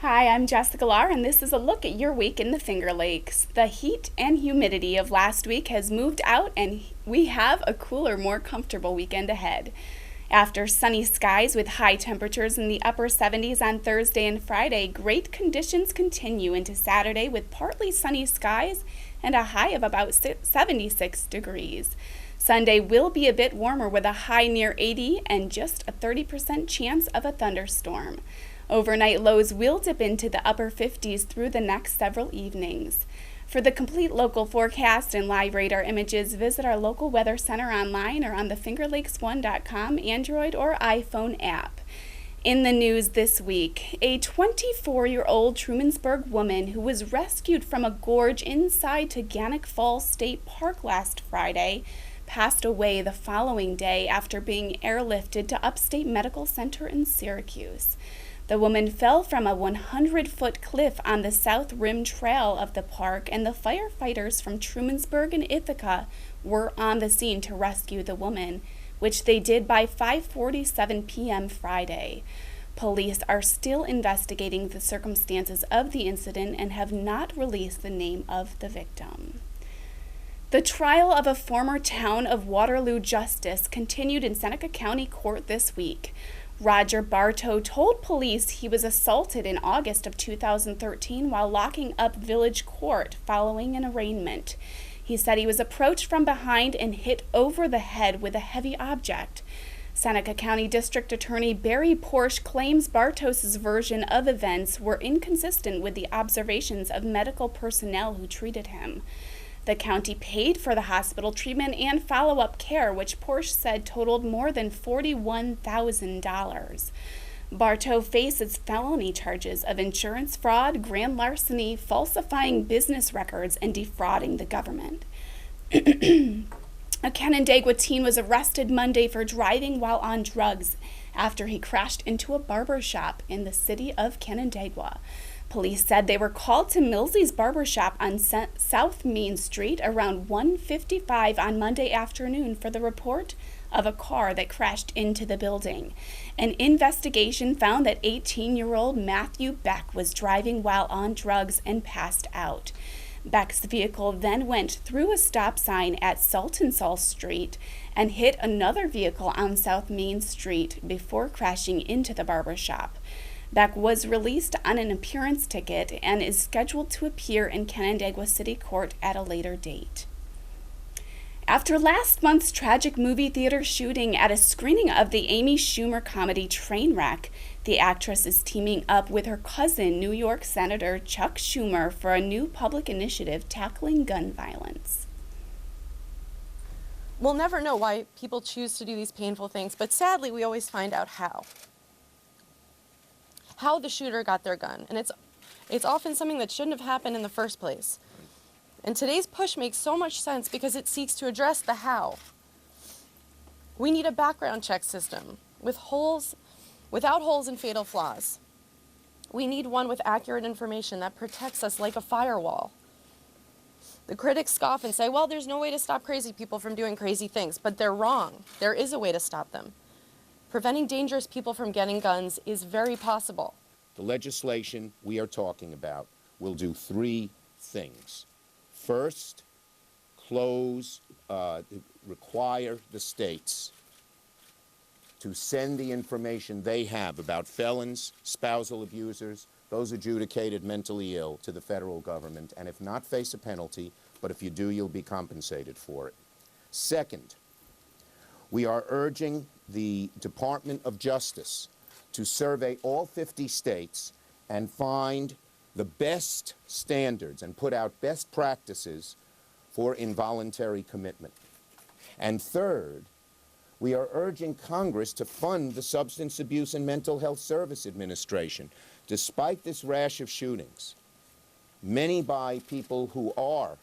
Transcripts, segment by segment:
Hi, I'm Jessica Lahr, and this is a look at your week in the Finger Lakes. The heat and humidity of last week has moved out, and we have a cooler, more comfortable weekend ahead. After sunny skies with high temperatures in the upper 70s on Thursday and Friday, great conditions continue into Saturday with partly sunny skies and a high of about 76 degrees. Sunday will be a bit warmer with a high near 80 and just a 30% chance of a thunderstorm. Overnight lows will dip into the upper 50s through the next several evenings. For the complete local forecast and live radar images, visit our local weather center online or on the fingerlakes1.com Android or iPhone app. In the news this week, a 24-year-old Trumansburg woman who was rescued from a gorge inside Taughannock Falls State Park last Friday passed away the following day after being airlifted to Upstate Medical Center in Syracuse. The woman fell from a 100-foot cliff on the South Rim Trail of the park, and the firefighters from Trumansburg and Ithaca were on the scene to rescue the woman, which they did by 5:47 p.m. Friday. Police are still investigating the circumstances of the incident and have not released the name of the victim. The trial of a former Town of Waterloo justice continued in Seneca County Court this week. Roger Bartow told police he was assaulted in August of 2013 while locking up Village Court following an arraignment. He said he was approached from behind and hit over the head with a heavy object. Seneca County District Attorney Barry Porsche claims Bartow's version of events were inconsistent with the observations of medical personnel who treated him. The county paid for the hospital treatment and follow-up care, which Porsche said totaled more than $41,000. Bartow faces felony charges of insurance fraud, grand larceny, falsifying business records, and defrauding the government. A Canandaigua teen was arrested Monday for driving while on drugs after he crashed into a barber shop in the city of Canandaigua. Police said they were called to Millsey's Barbershop on South Main Street around 1:55 on Monday afternoon for the report of a car that crashed into the building. An investigation found that 18-year-old Matthew Beck was driving while on drugs and passed out. Beck's vehicle then went through a stop sign at Saltonstall Street and hit another vehicle on South Main Street before crashing into the barbershop. Beck was released on an appearance ticket and is scheduled to appear in Canandaigua City Court at a later date. After last month's tragic movie theater shooting at a screening of the Amy Schumer comedy Trainwreck, the actress is teaming up with her cousin, New York Senator Chuck Schumer, for a new public initiative tackling gun violence. We'll never know why people choose to do these painful things, but sadly we always find out how the shooter got their gun. And it's often something that shouldn't have happened in the first place. And today's push makes so much sense because it seeks to address the how. We need a background check system without holes and fatal flaws. We need one with accurate information that protects us like a firewall. The critics scoff and say, well, there's no way to stop crazy people from doing crazy things, but they're wrong. There is a way to stop them. Preventing dangerous people from getting guns is very possible. The legislation we are talking about will do three things. First, require the states to send the information they have about felons, spousal abusers, those adjudicated mentally ill to the federal government, and if not, face a penalty, but if you do, you'll be compensated for it. Second, we are urging the Department of Justice to survey all 50 states and find the best standards and put out best practices for involuntary commitment. And third, we are urging Congress to fund the Substance Abuse and Mental Health Service Administration. Despite this rash of shootings, many by people who are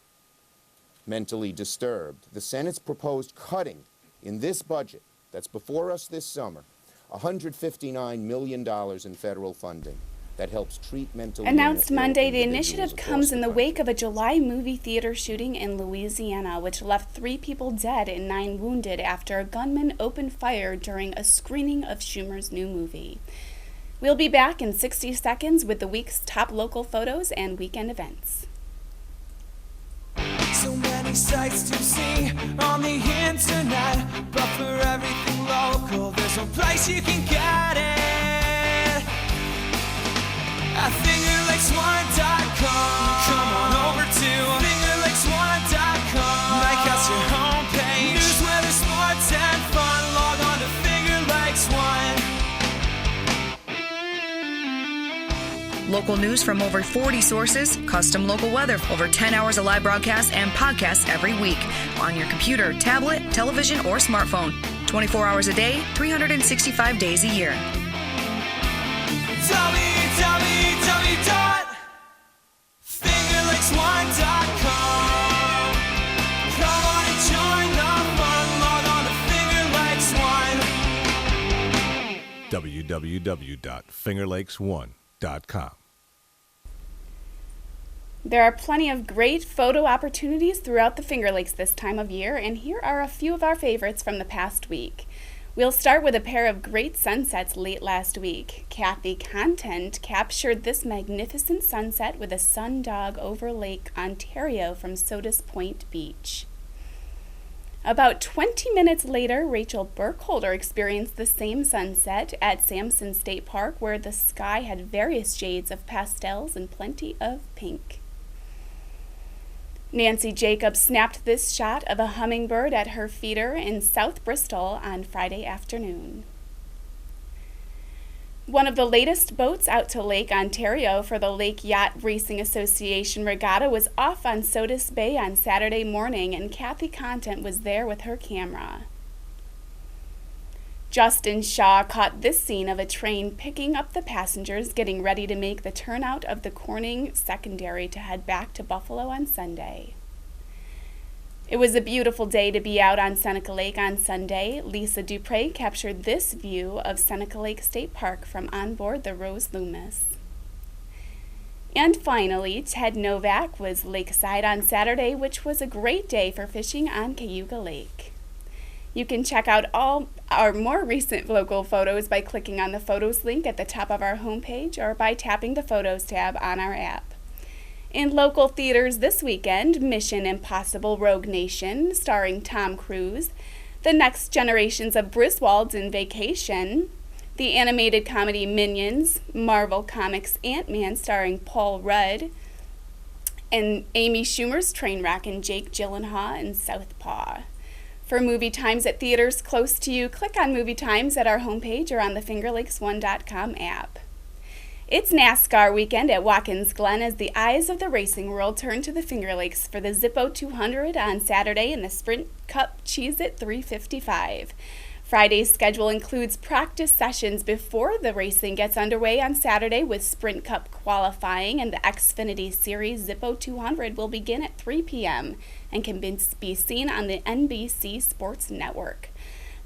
mentally disturbed, the Senate's proposed cutting in this budget that's before us this summer, $159 million in federal funding that helps treat mentally ill. Announced Monday, the initiative comes in the wake of a July movie theater shooting in Louisiana, which left 3 people dead and 9 wounded after a gunman opened fire during a screening of Schumer's new movie. We'll be back in 60 seconds with the week's top local photos and weekend events. So many sights to see on the internet, but for everything local, there's no place you can get it. At FingerLakes1.com. Come on over to FingerLakes1.com. Make us your homepage. News, weather, sports, and fun. Log on to FingerLakes1. Local news from over 40 sources, custom local weather, over 10 hours of live broadcasts and podcasts every week on your computer, tablet, television, or smartphone. 24 hours a day, 365 days a year. www.fingerlakes1.com. Come on and join the fun. Log on to FingerLakes1. www.fingerlakes1.com. There are plenty of great photo opportunities throughout the Finger Lakes this time of year, and here are a few of our favorites from the past week. We'll start with a pair of great sunsets late last week. Kathy Content captured this magnificent sunset with a sundog over Lake Ontario from Sodas Point Beach. About 20 minutes later, Rachel Burkholder experienced the same sunset at Sampson State Park, where the sky had various shades of pastels and plenty of pink. Nancy Jacobs snapped this shot of a hummingbird at her feeder in South Bristol on Friday afternoon. One of the latest boats out to Lake Ontario for the Lake Yacht Racing Association Regatta was off on Sodus Bay on Saturday morning, and Kathy Content was there with her camera. Justin Shaw caught this scene of a train picking up the passengers getting ready to make the turnout of the Corning Secondary to head back to Buffalo on Sunday. It was a beautiful day to be out on Seneca Lake on Sunday. Lisa Dupre captured this view of Seneca Lake State Park from on board the Rose Loomis. And finally, Ted Novak was lakeside on Saturday, which was a great day for fishing on Cayuga Lake. You can check out all our more recent local photos by clicking on the Photos link at the top of our homepage or by tapping the Photos tab on our app. In local theaters this weekend, Mission Impossible Rogue Nation, starring Tom Cruise, The Next Generations of Griswolds in Vacation, the animated comedy Minions, Marvel Comics Ant-Man starring Paul Rudd, and Amy Schumer's Trainwreck and Jake Gyllenhaal in Southpaw. For movie times at theaters close to you, click on Movie Times at our homepage or on the FingerLakes1.com app. It's NASCAR weekend at Watkins Glen as the eyes of the racing world turn to the Finger Lakes for the Zippo 200 on Saturday and the Sprint Cup Cheez-It 355. Friday's schedule includes practice sessions before the racing gets underway on Saturday with Sprint Cup qualifying, and the Xfinity Series Zippo 200 will begin at 3 p.m. and can be seen on the NBC Sports Network.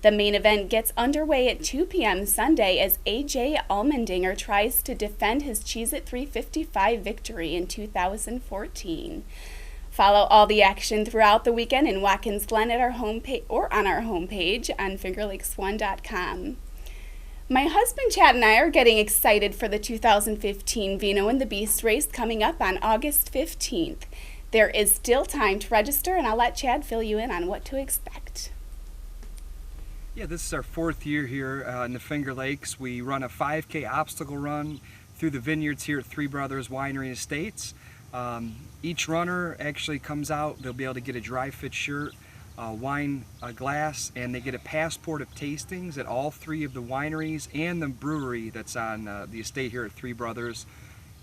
The main event gets underway at 2 p.m. Sunday as A.J. Allmendinger tries to defend his Cheez-It 355 victory in 2014. Follow all the action throughout the weekend in Watkins Glen at our homepage or on our homepage on FingerLakes1.com. My husband Chad and I are getting excited for the 2015 Vino and the Beast race coming up on August 15th. There is still time to register, and I'll let Chad fill you in on what to expect. Yeah, this is our fourth year here in the Finger Lakes. We run a 5K obstacle run through the vineyards here at Three Brothers Winery Estates. Each runner actually comes out, they'll be able to get a dry fit shirt, wine glass, and they get a passport of tastings at all three of the wineries and the brewery that's on the estate here at Three Brothers.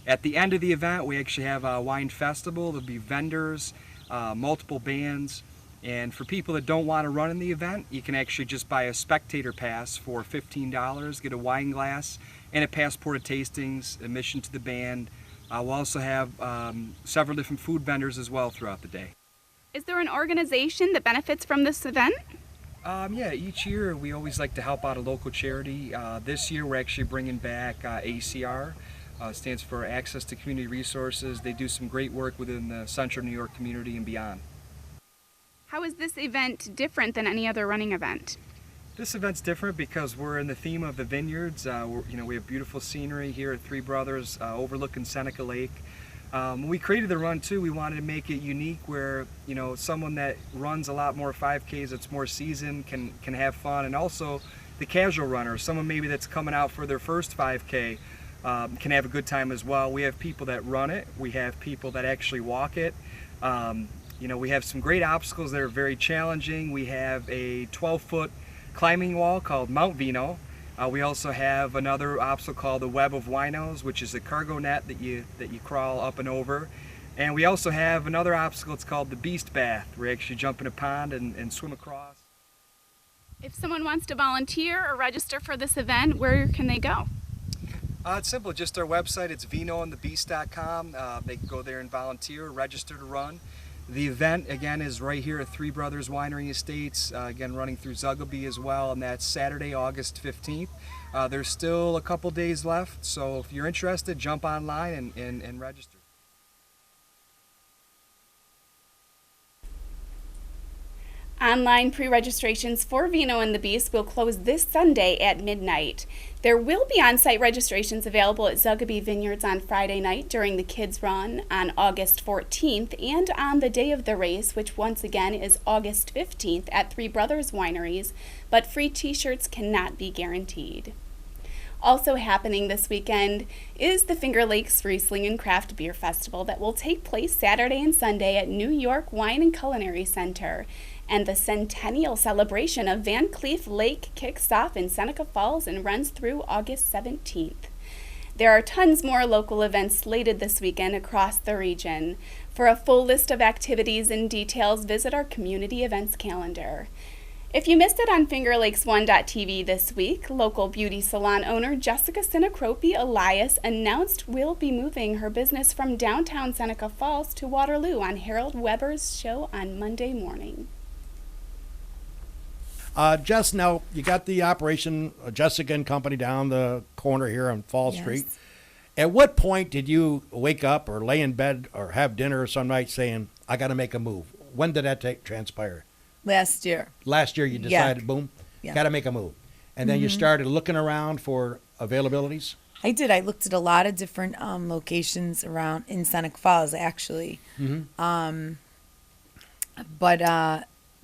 At the end of the event, we actually have a wine festival. There'll be vendors, multiple bands, and for people that don't want to run in the event, you can actually just buy a spectator pass for $15, get a wine glass and a passport of tastings, admission to the band. We'll also have several different food vendors as well throughout the day. Is there an organization that benefits from this event? Yeah, each year we always like to help out a local charity. This year we're actually bringing back ACR. Stands for Access to Community Resources. They do some great work within the Central New York community and beyond. How is this event different than any other running event? This event's different because we're in the theme of the vineyards. We have beautiful scenery here at Three Brothers overlooking Seneca Lake. When we created the run too, we wanted to make it unique where, someone that runs a lot more 5Ks, that's more seasoned, can have fun, and also the casual runner, someone maybe that's coming out for their first 5K, can have a good time as well. We have people that run it. We have people that actually walk it. We have some great obstacles that are very challenging. We have a 12-foot climbing wall called Mount Vino. We also have another obstacle called the Web of Winos, which is a cargo net that you crawl up and over. And we also have another obstacle, it's called the Beast Bath, where you actually jump in a pond and swim across. If someone wants to volunteer or register for this event, where can they go? It's simple, just our website. It's vinoandthebeast.com. They can go there and volunteer, register to run. The event, again, is right here at Three Brothers Winery Estates, again, running through Zuggleby as well, and that's Saturday, August 15th. There's still a couple days left, so if you're interested, jump online and register. Online pre-registrations for Vino and the Beast will close this Sunday at midnight. There will be on-site registrations available at Zuggleby Vineyards on Friday night during the Kids Run on August 14th and on the day of the race, which once again is August 15th at Three Brothers Wineries, but free t-shirts cannot be guaranteed. Also happening this weekend is the Finger Lakes Riesling and Craft Beer Festival that will take place Saturday and Sunday at New York Wine and Culinary Center. And the centennial celebration of Van Cleef Lake kicks off in Seneca Falls and runs through August 17th. There are tons more local events slated this weekend across the region. For a full list of activities and details, visit our community events calendar. If you missed it on FingerLakes1.tv this week, local beauty salon owner Jessica Sinacropi Elias announced we'll be moving her business from downtown Seneca Falls to Waterloo on Harold Weber's show on Monday morning. Jess, now you got the operation Jessica and Company down the corner here on Fall Street. At what point did you wake up or lay in bed or have dinner some night saying, I got to make a move? When did that transpire? Last year. Last year you decided, boom, got to make a move. And then you started looking around for availabilities? I did. I looked at a lot of different locations around in Seneca Falls, actually. But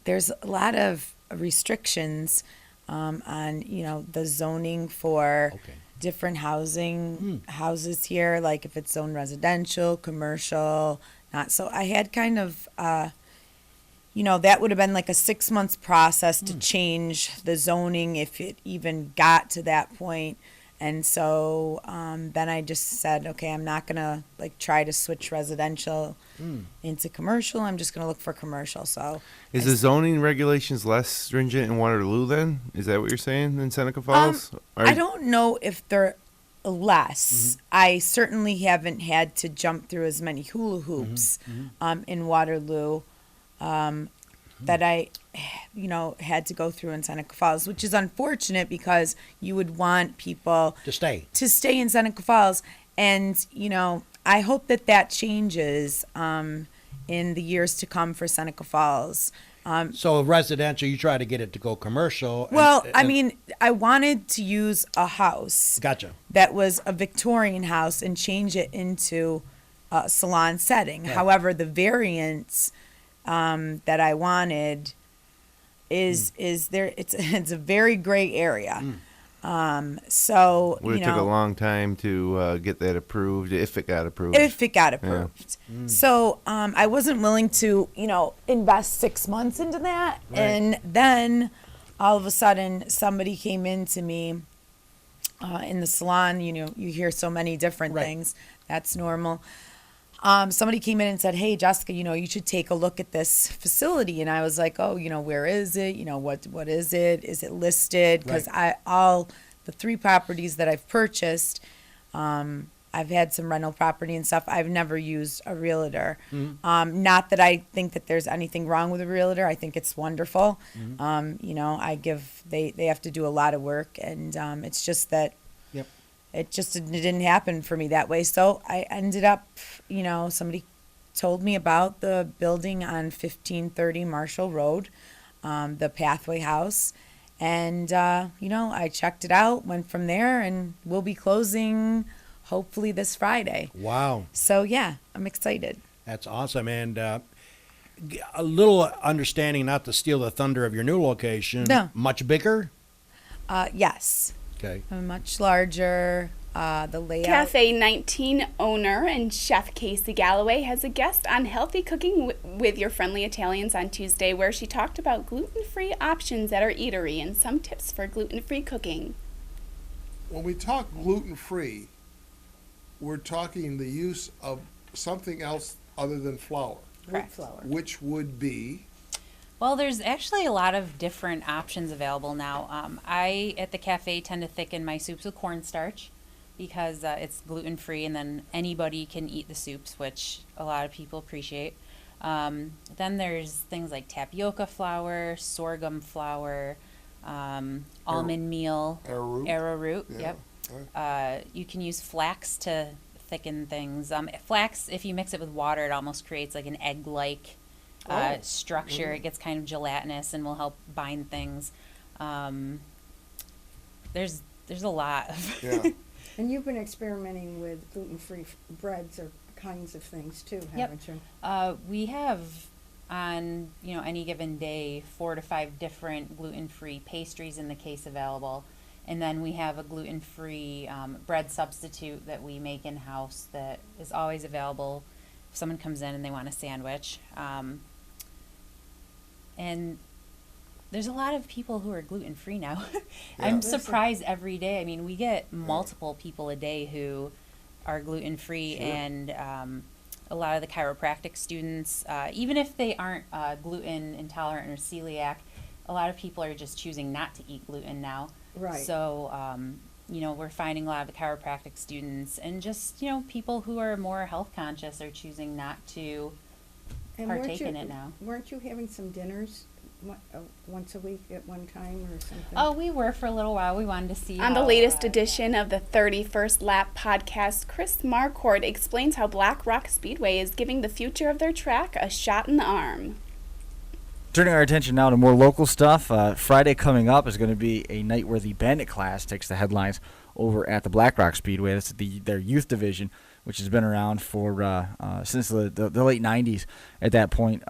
there's a lot of restrictions on the zoning for different houses here, like if it's zoned residential, commercial, not. So I had kind of that would have been like a 6 months process to change the zoning if it even got to that point. And so then I just said, okay, I'm not gonna try to switch residential into commercial. I'm just gonna look for commercial. So is the zoning regulations less stringent in Waterloo then? Is that what you're saying in Seneca Falls? I don't know if they're less. I certainly haven't had to jump through as many hula hoops in Waterloo that I had to go through in Seneca Falls, which is unfortunate because you would want people to stay in Seneca Falls. And, I hope that changes in the years to come for Seneca Falls. So residential, you try to get it to go commercial. Well, I wanted to use a house that was a Victorian house and change it into a salon setting. Right. However, the variance that I wanted is there. It's a very gray area. So it took a long time to get that approved, if it got approved. Yeah. So I wasn't willing to invest 6 months into that, right. And then all of a sudden somebody came in to me in the salon. You hear so many different things. That's normal. Somebody came in and said, hey, Jessica, you should take a look at this facility. And I was like, oh, where is it? What is it? Is it listed? Because all the 3 properties that I've purchased, I've had some rental property and stuff. I've never used a realtor. Not that I think that there's anything wrong with a realtor. I think it's wonderful. They have to do a lot of work. And it's just that it didn't happen for me that way. So I ended up, somebody told me about the building on 1530 Marshall Road, the Pathway House. And, I checked it out, went from there, and we'll be closing hopefully this Friday. Wow. So, yeah, I'm excited. That's awesome. And a little understanding, not to steal the thunder of your new location. No. Much bigger? Yes. Okay. Much larger. The layout. Cafe 19 owner and chef Casey Galloway has a guest on Healthy Cooking with Your Friendly Italians on Tuesday, where she talked about gluten-free options at our eatery and some tips for gluten-free cooking. When we talk gluten-free, we're talking the use of something else other than flour. Correct. Flour. Which would be? Well, there's actually a lot of different options available now. I, at the cafe, tend to thicken my soups with cornstarch, because it's gluten-free, and then anybody can eat the soups, which a lot of people appreciate. Then there's things like tapioca flour, sorghum flour, almond meal, arrowroot. Yeah. Yep. You can use flax to thicken things. Flax, if you mix it with water, it almost creates like an egg-like structure. It gets kind of gelatinous and will help bind things. There's a lot of Yeah. And you've been experimenting with gluten-free breads or kinds of things too, haven't you? We have on any given day 4 to 5 different gluten-free pastries in the case available, and then we have a gluten-free bread substitute that we make in-house that is always available if someone comes in and they want a sandwich. And there's a lot of people who are gluten-free now. I'm surprised every day. I mean, we get multiple people a day who are gluten-free, and a lot of the chiropractic students, even if they aren't gluten intolerant or celiac, a lot of people are just choosing not to eat gluten now. Right. So, we're finding a lot of the chiropractic students and just, people who are more health conscious are choosing not to partake in it now. Weren't you having some dinners once a week at one time or something? Oh, we were for a little while. We wanted to see. On the latest edition of the 31st Lap podcast, Chris Marquardt explains how Blackrock Speedway is giving the future of their track a shot in the arm. Turning our attention now to more local stuff, Friday coming up is going to be a night where the Bandit class takes the headlines over at the Blackrock Speedway. That's their youth division, which has been around for since the late 90s. At that point,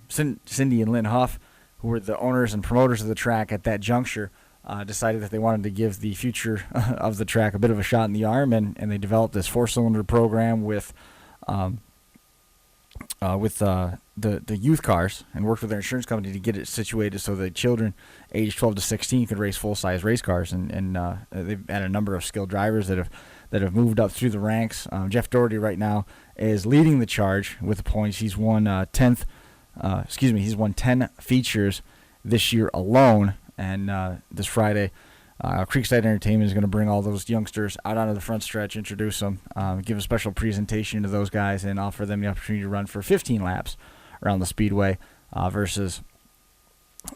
Cindy and Lynn Huff, who were the owners and promoters of the track at that juncture, decided that they wanted to give the future of the track a bit of a shot in the arm, and they developed this 4-cylinder program with the youth cars, and worked with their insurance company to get it situated so that children aged 12 to 16 could race full-size race cars, and they've had a number of skilled drivers that have moved up through the ranks. Jeff Doherty right now is leading the charge with the points. He's won 10 features this year alone, and this Friday, Creekside Entertainment is going to bring all those youngsters out onto the front stretch, introduce them, give a special presentation to those guys, and offer them the opportunity to run for 15 laps around the speedway versus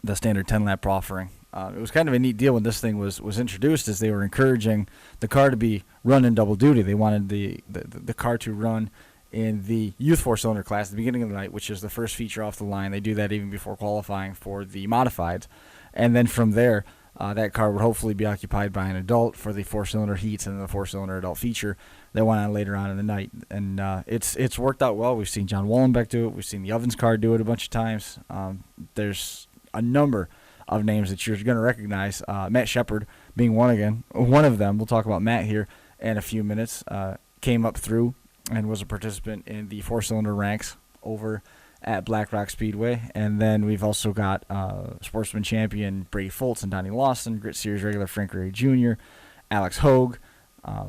the standard 10-lap offering. It was kind of a neat deal when this thing was introduced, as they were encouraging the car to be run in double duty. They wanted the car to run in the youth 4-cylinder class at the beginning of the night, which is the first feature off the line. They do that even before qualifying for the modifieds. And then from there, that car would hopefully be occupied by an adult for the 4-cylinder heats and the 4-cylinder adult feature that went on later on in the night. And it's worked out well. We've seen John Wallenbeck do it. We've seen the Ovens car do it a bunch of times. There's a number of names that you're going to recognize. Matt Shepard being one of them. We'll talk about Matt here in a few minutes. Came up through and was a participant in the 4-cylinder ranks over at Blackrock Speedway. And then we've also got sportsman champion Brady Foltz and Donnie Lawson, Grit Series regular Frank Ray Jr., Alex Hogue. A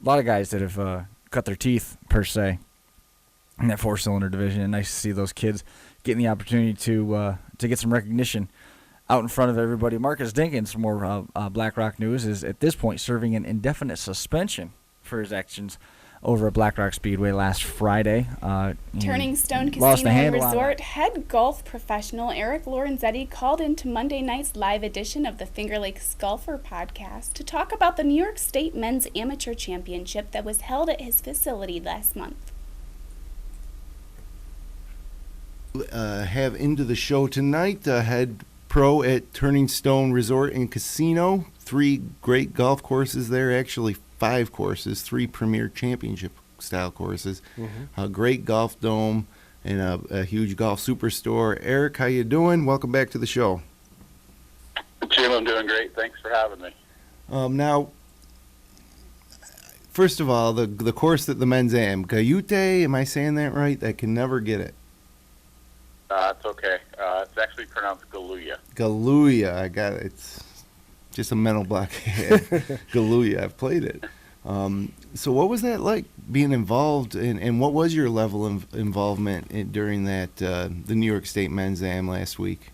lot of guys that have cut their teeth, per se, in that 4-cylinder division. And nice to see those kids getting the opportunity to get some recognition out in front of everybody. Marcus Dinkins, more Blackrock news, is at this point serving an indefinite suspension for his actions over at Blackrock Speedway last Friday. Turning Stone Casino and Resort head golf professional Eric Lorenzetti called into Monday night's live edition of the Finger Lakes Golfer podcast to talk about the New York State Men's Amateur Championship that was held at his facility last month. Have into the show tonight head pro at Turning Stone Resort and Casino. 3 great golf courses there, actually 5 courses, 3 premier championship-style courses, a great golf dome, and a huge golf superstore. Eric, how you doing? Welcome back to the show. Jim, I'm doing great. Thanks for having me. Now, first of all, the course that the men's am, Galloway, am I saying that right? I can never get it. It's okay. It's actually pronounced Galloway. Galloway, I got it. It's just a mental block. Galloway, I've played it. So what was that like, being involved, and what was your level of involvement during that the New York State Men's Am last week?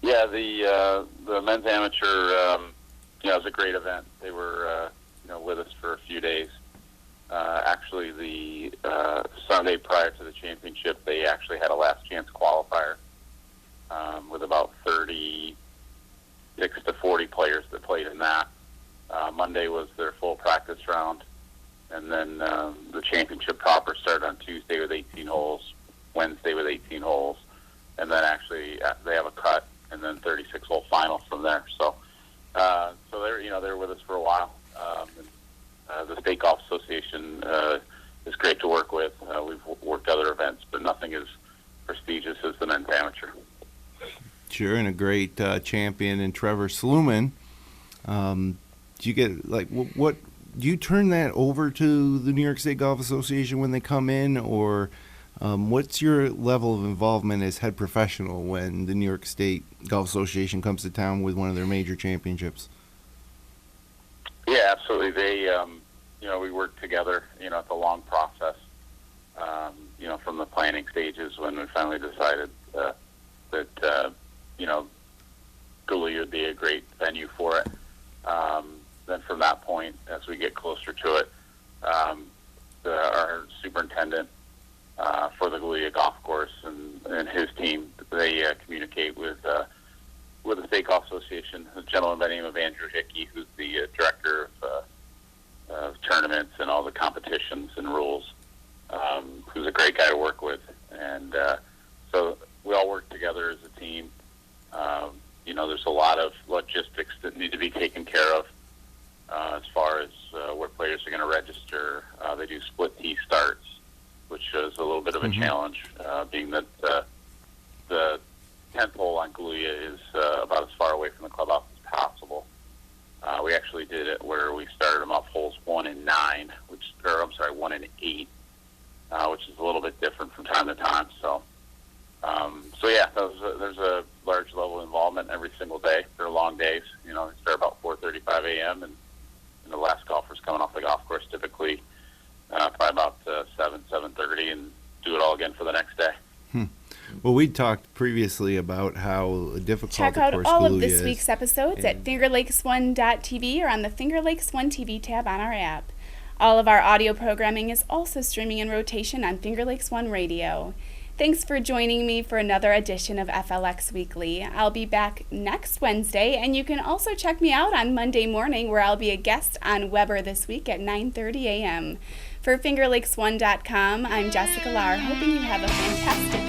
Yeah, the men's amateur, it was a great event. They were with us for a few days. Actually, the Sunday prior to the championship, they actually had a last chance qualifier with about 36 to 40 players that played in that. Monday was their full practice round, and then the championship proper started on Tuesday with 18 holes, Wednesday with 18 holes, and then actually they have a cut, and then 36-hole final from there. So they're with us for a while. The State Golf Association is great to work with. We've worked other events, but nothing as prestigious as the men's amateur. Sure, and a great champion in Trevor Sluman. Do you get what? Do you turn that over to the New York State Golf Association when they come in, or what's your level of involvement as head professional when the New York State Golf Association comes to town with one of their major championships? Yeah, absolutely. They, we work together. It's a long process. From the planning stages when we finally decided that Galloway would be a great venue for it. Then from that point, as we get closer to it, our superintendent for the Galloway golf course and his team, they communicate with the State Golf Association, a gentleman by the name of Andrew Hickey, who's the director of tournaments and all the competitions and rules, who's a great guy to work with. And so we all work together as a team. There's a lot of logistics that need to be taken care of as far as where players are going to register. They do split tee starts, which is a little bit of a challenge, being that the 10th hole on Galloway is about as far away from the clubhouse as possible. We actually did it where we started them off holes 1 and 9, 1 and 8, which is a little bit different from time to time. So there's a large level of involvement every single day. They're long days. They start about 4:35 a.m. and the last golfers coming off the golf course typically probably about 7:30, and do it all again for the next day. Well, we talked previously about how difficult Check the out course all of Galloway this is. week's episodes at fingerlakes1.tv or on the Finger Lakes One TV tab on our app. All of our audio programming is also streaming in rotation on Finger Lakes One Radio. Thanks for joining me for another edition of FLX Weekly. I'll be back next Wednesday, and you can also check me out on Monday morning, where I'll be a guest on Weber This Week at 9:30 a.m. For FingerLakes1.com, I'm Jessica Lahr, hoping you have a fantastic